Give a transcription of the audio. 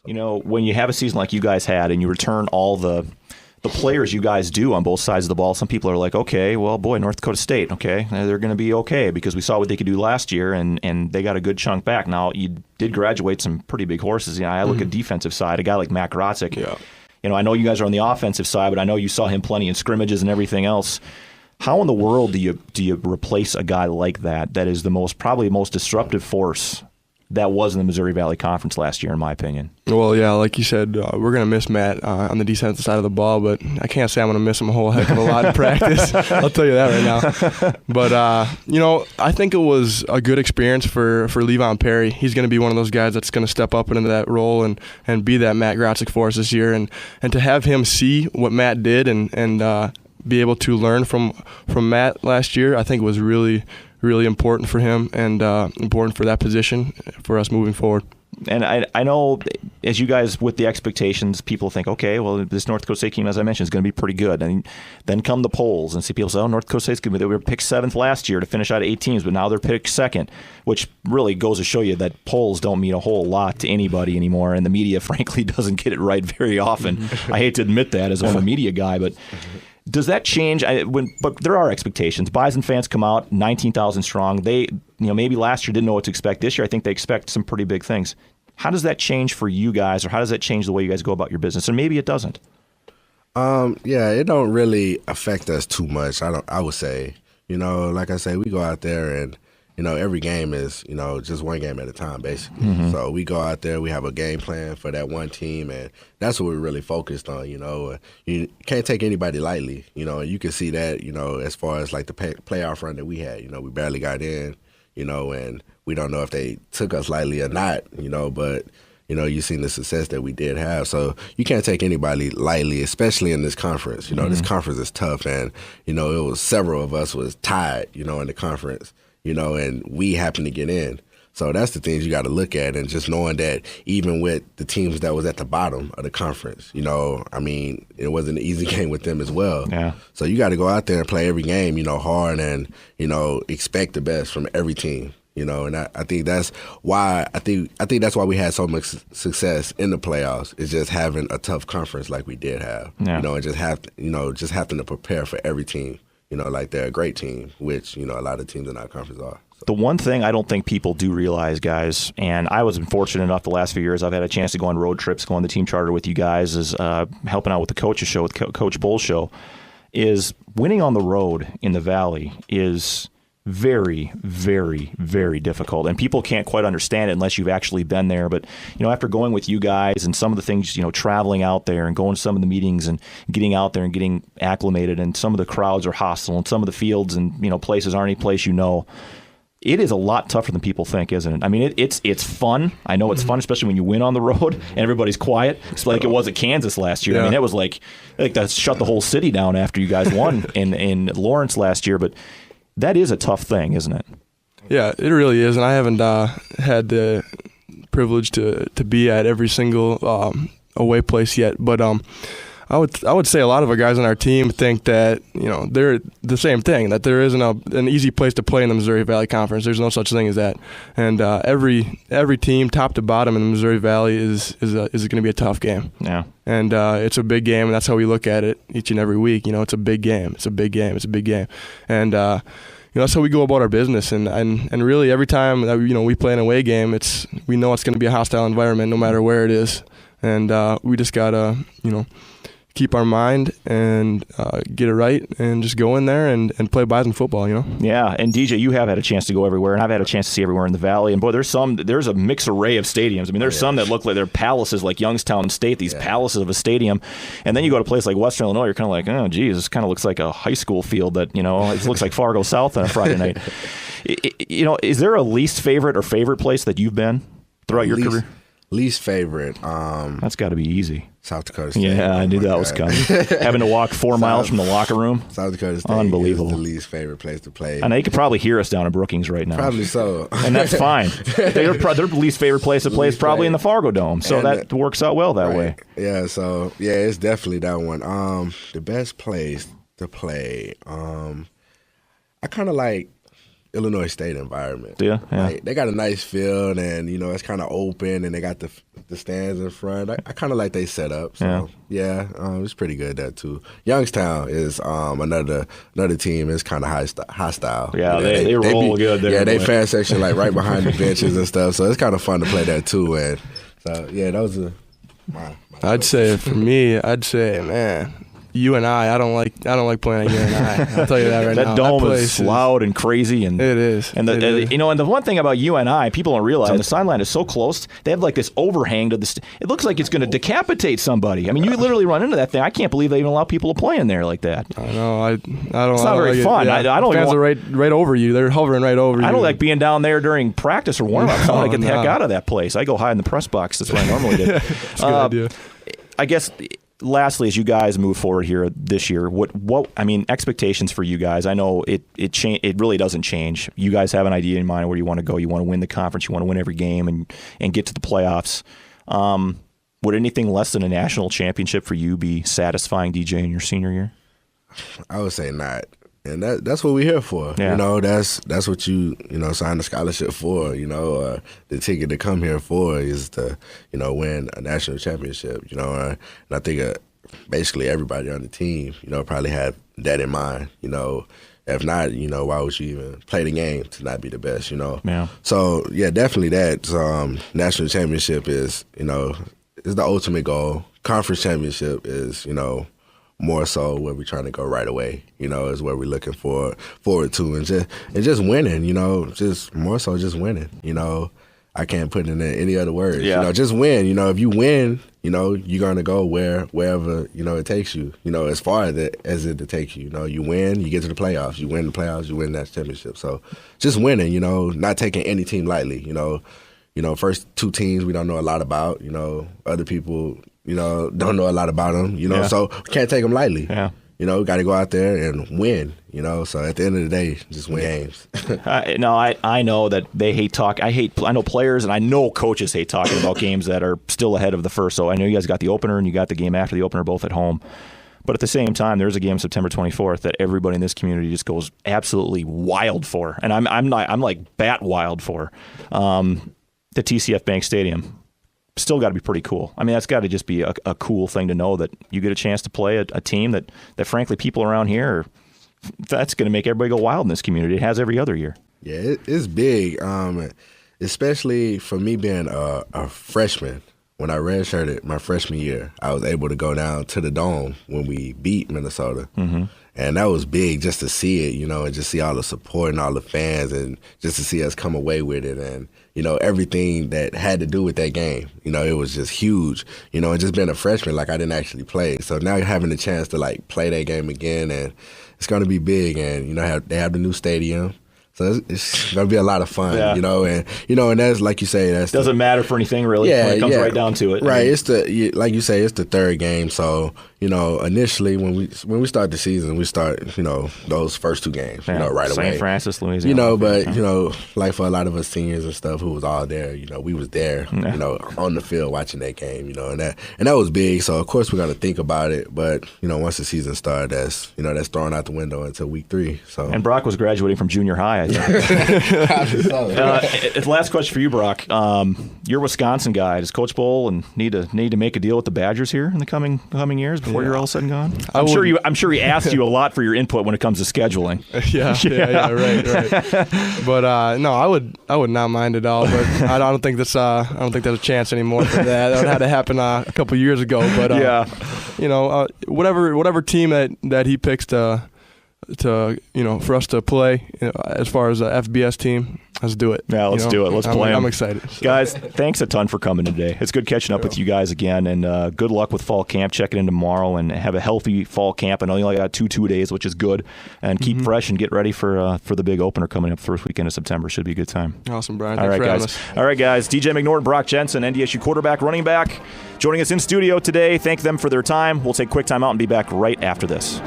You know, when you have a season like you guys had and you return all the players you guys do on both sides of the ball, some people are like, okay, well, boy, North Dakota State, okay, they're going to be okay because we saw what they could do last year, and they got a good chunk back. Now, you did graduate some pretty big horses. You know, I look at defensive side, a guy like Matt Grotzik. Yeah. You know, I know you guys are on the offensive side, but I know you saw him plenty in scrimmages and everything else. How in the world do you replace a guy like that is the probably most disruptive force that was in the Missouri Valley Conference last year, in my opinion? Well, yeah, like you said, we're going to miss Matt on the defensive side of the ball, but I can't say I'm going to miss him a whole heck of a lot in practice. I'll tell you that right now. But, you know, I think it was a good experience for Levon Perry. He's going to be one of those guys that's going to step up into that role and be that Matt Grotzik for us this year. And to have him see what Matt did and be able to learn from Matt last year, I think was really important for him and important for that position for us moving forward. And I know, as you guys, with the expectations, people think, okay, well, this North Dakota State team, as I mentioned, is going to be pretty good. And then come the polls and see people say, oh, North Dakota State's going to be, they were picked 7th last year to finish out of 8 teams, but now they're picked 2nd, which really goes to show you that polls don't mean a whole lot to anybody anymore, and the media, frankly, doesn't get it right very often. I hate to admit that as a former media guy, but does that change? But there are expectations. Bison fans come out 19,000 strong. They, maybe last year didn't know what to expect. This year, I think they expect some pretty big things. How does that change for you guys, or how does that change the way you guys go about your business? Or maybe it doesn't. Yeah, it don't really affect us too much. I would say, like I say, we go out there and every game is, just one game at a time, basically. Mm-hmm. So we go out there, we have a game plan for that one team, and that's what we're really focused on, You can't take anybody lightly, and you can see that, as far as like the playoff run that we had. We barely got in, and we don't know if they took us lightly or not, but, you've seen the success that we did have. So you can't take anybody lightly, especially in this conference. Mm-hmm. This conference is tough, and, it was several of us was tied, in the conference. And we happen to get in. So that's the things you got to look at, and just knowing that even with the teams that was at the bottom of the conference, it wasn't an easy game with them as well. Yeah. So you got to go out there and play every game, hard and, expect the best from every team. And I think that's why that's why we had so much success in the playoffs, is just having a tough conference like we did have. Yeah. And just having to prepare for every team. Like they're a great team, which, a lot of teams in our conference are. So. The one thing I don't think people do realize, guys, and I was fortunate enough the last few years, I've had a chance to go on road trips, go on the team charter with you guys, is helping out with the coaches show, with Coach Bull's show, is winning on the road in the Valley is very, very, very difficult, and people can't quite understand it unless you've actually been there. But after going with you guys and some of the things, traveling out there and going to some of the meetings and getting out there and getting acclimated, and some of the crowds are hostile, and some of the fields and places aren't any place it is a lot tougher than people think, isn't it? I mean, it's fun. I know it's fun, especially when you win on the road and everybody's quiet. It's like it was at Kansas last year. Yeah. I mean, it was like that shut the whole city down after you guys won in Lawrence last year. But that is a tough thing, isn't it? Yeah, it really is, and I haven't had the privilege to be at every single away place yet. But I would say a lot of our guys on our team think that they're the same thing, that there isn't an easy place to play in the Missouri Valley Conference. There's no such thing as that, and every team, top to bottom in the Missouri Valley, is going to be a tough game. Yeah, and it's a big game, and that's how we look at it each and every week. It's a big game. It's a big game. It's a big game, and that's how we go about our business. And really, every time that we play an away game, we know it's going to be a hostile environment, no matter where it is, and we just gotta keep our mind and get it right and just go in there and play Bison football, Yeah, and DJ, you have had a chance to go everywhere, and I've had a chance to see everywhere in the Valley. And boy, there's a mixed array of stadiums. I mean, there's some that look like they're palaces, like Youngstown State, these palaces of a stadium. And then you go to a place like Western Illinois, you're kind of like, oh, geez, this kind of looks like a high school field that, it looks like Fargo South on a Friday night. Is there a least favorite or favorite place that you've been throughout your career? Least favorite. That's got to be easy. South Dakota State. Yeah, I knew that was coming. Having to walk 4 miles from the locker room. South Dakota State Unbelievable. is the least favorite place to play. I know you could probably hear us down in Brookings right now. Probably so. And that's fine. Their least favorite place to play is probably in the Fargo Dome, so that works out well that way. Yeah, so, it's definitely that one. The best place to play, I kind of like Illinois State environment. Yeah. Like, they got a nice field, and it's kind of open, and they got the stands in front. I kind of like they set up. So it's pretty good there too. Youngstown is another team is kind of hostile. Yeah, they roll good there. Yeah, they fan section like right behind the benches and stuff. So it's kind of fun to play that too. And so those are my I'd say for me, man, UNI. I don't like playing at UNI. I'll tell you that right now. That dome is loud and crazy, and it is. And and the one thing about UNI, people don't realize the sideline is so close. They have like this overhang to the. It looks like it's going to decapitate somebody. I mean, you literally run into that thing. I can't believe they even allow people to play in there like that. I know. I don't. It's not very fun. Yeah. I don't. Fans are right over you. They're hovering right over you. I don't like being down there during practice or warm up. I want to get the heck out of that place. I go hide in the press box. That's what I normally do. That's a good idea. I guess. Lastly, as you guys move forward here this year, what expectations for you guys? I know it really doesn't change. You guys have an idea in mind where you want to go. You want to win the conference. You want to win every game and get to the playoffs. Would anything less than a national championship for you be satisfying, DJ, in your senior year? I would say not. And that's what we're here for. Yeah. That's what you sign the scholarship for. The ticket to come here for is to win a national championship. And I think basically everybody on the team probably had that in mind. If not, why would you even play the game to not be the best? Yeah. So definitely that national championship is is the ultimate goal. Conference championship is more so where we're trying to go right away, is where we're looking forward to, and just winning, just more so just winning, I can't put it in any other words, just win, if you win, you're gonna go wherever it takes you, as far as it takes you, you win, you get to the playoffs, you win the playoffs, you win that championship, so just winning, not taking any team lightly, first two teams we don't know a lot about, other people. Don't know a lot about them, so we can't take them lightly. Yeah. We got to go out there and win, so at the end of the day, just win games. I know that they hate talk. I know players and I know coaches hate talking about games that are still ahead of the first. So I know you guys got the opener and you got the game after the opener both at home. But at the same time, there's a game September 24th that everybody in this community just goes absolutely wild for. And I'm like bat wild for. The TCF Bank Stadium. Still got to be pretty cool. I mean, that's got to just be a cool thing to know that you get a chance to play a team that frankly, people around here, that's going to make everybody go wild in this community. It has every other year. Yeah, it's big, especially for me being a freshman. When I redshirted my freshman year, I was able to go down to the Dome when we beat Minnesota. Mm-hmm. And that was big just to see it, and just see all the support and all the fans and just to see us come away with it and, everything that had to do with that game. It was just huge, and just being a freshman, like I didn't actually play. So now having the chance to play that game again, and it's going to be big. And, they have the new stadium. So it's going to be a lot of fun, and that's like you say, that's doesn't matter for anything really when it comes right down to it. Right, it's like you say, it's the third game. So initially when we start the season, we start those first two games, right away. St. Francis, Louisiana. But like for a lot of us seniors and stuff who was all there, we was there, on the field watching that game, and that was big. So of course we're gonna think about it, but once the season started, that's thrown out the window until week 3. So and Brock was graduating from junior high. I think. Last question for you, Brock. You're a Wisconsin guy. Does Coach Bowl and need to make a deal with the Badgers here in the coming years before you're all said and gone? I'm sure he asked you a lot for your input when it comes to scheduling. Yeah, right. But no, I would not mind at all. But I don't think there's a chance anymore for that. That had to happen a couple years ago. But whatever team that he picks to for us to play, as far as a FBS team, let's do it. Yeah, let's do it. Let's play 'em. I'm excited. So. Guys, thanks a ton for coming today. It's good catching up with you guys again, and good luck with fall camp. Check it in tomorrow and have a healthy fall camp. I know you only got two days, which is good, and keep fresh and get ready for the big opener coming up first weekend of September. Should be a good time. Awesome, Brian. All Thanks for having guys. us. All right, guys. DJ McNorton, Brock Jensen, NDSU quarterback, running back, joining us in studio today. Thank them for their time. We'll take a quick time out and be back right after this.